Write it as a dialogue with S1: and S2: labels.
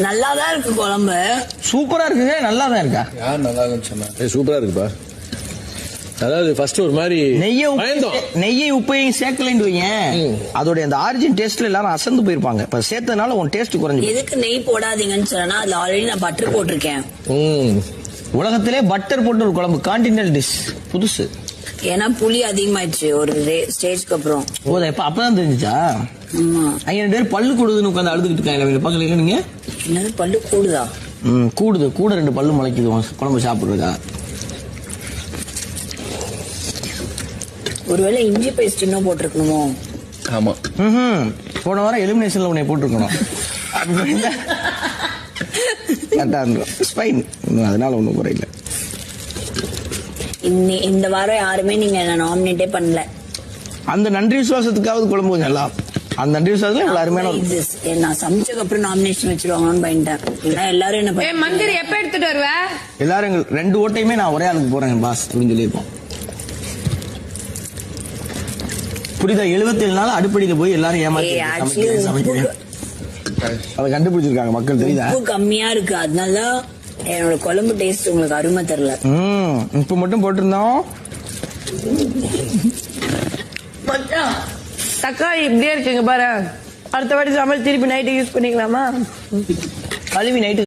S1: நல்லாதான் இருக்கு குழம்பு.
S2: சூப்பரா இருக்குங்க. நல்லா தான் இருக்கா?
S3: யார் நல்லா இருக்குன்னு சொன்னா? சூப்பரா இருக்குப்பா. அதாவது ஃபர்ஸ்ட் ஒரு மாதிரி
S2: நெய்யை உப்பையும் சேர்க்கலைன்னு வைங்க, அதோட அந்த ஆரிஜின் டேஸ்ட்ல எல்லாரும் அசந்து போயிருப்பாங்க. இப்ப சேர்த்ததுனால உன் டேஸ்ட் குறைஞ்சு.
S1: எதுக்கு நெய் போடாதீங்கன்னு சொன்னா அதுல ஆல்ரெடி நான் பட்டர் போட்டிருக்கேன்.
S2: உலகத்திலே பட்டர் போட்டு ஒரு குழம்பு கான்டினென்டல் டிஷ் புதுசு.
S1: ஏன்னா புளி அதிகமாயிடுச்சு ஒரு ஸ்டேஜ்க்கு அப்புறம்.
S2: அப்பதான் தெரிஞ்சுச்சா? அங்க 2 பேரும் பல்லு கூடுதுன்னு உட்காந்து அழுதுகிட்டு இருக்காங்க. பக்கத்துல நீங்க
S1: என்னது பல்லு கூடுதா?
S2: கூடுது. கூட 2 பல்லு முளைக்குது குழம்பு சாப்பிடுறதா.
S1: ஒருவேளை இஞ்சி பேஸ்ட் இன்னும் போட்டிருக்கணுமோ?
S3: ஆமா.
S2: போன வாரம் எலிமினேஷன்ல உன்னை போட்டிருக்கணும். அதனால ஒண்ணும் குறையில.
S1: இந்த வாரம் யாருமே நீங்க என்ன நாமினேட்டே பண்ணல.
S2: அந்த நன்றி விசுவாசத்துக்காவது குழம்பு நல்லா. அந்த நன்றி விசுவாசத்துல அருமையான
S1: நான் சமைச்சதுக்கு அப்புறம் நாமினேஷன் வச்சிருவாங்கன்னு பயன்ட்டேன். எல்லாரும் என்ன
S4: மந்திரி எப்ப எடுத்துட்டு வருவ?
S2: எல்லாரும் 2 ஓட்டையுமே நான் ஒரே ஆளுக்கு போறேன் பாஸ் அப்படின்னு சொல்லியிருப்போம். புரியுதா? 77 நாள் அடுப்படியில போய் எல்லாரும் ஏமாத்தி அதை கண்டுபிடிச்சிருக்காங்க மக்கள். தெரியுதா?
S1: கம்மியா இருக்கு, அதனால என்னோட குழம்பு டேஸ்ட் உங்களுக்கு அருமை தெரியல.
S2: இப்ப மட்டும் போட்டிருந்தோம்.
S4: தக்காளி இப்படியே இருக்குங்க பாரு. அடுத்த வாட்டி சமைச்சு திருப்பி நைட்டு யூஸ் பண்ணிக்கலாமா?
S2: கழுவி நைட்டு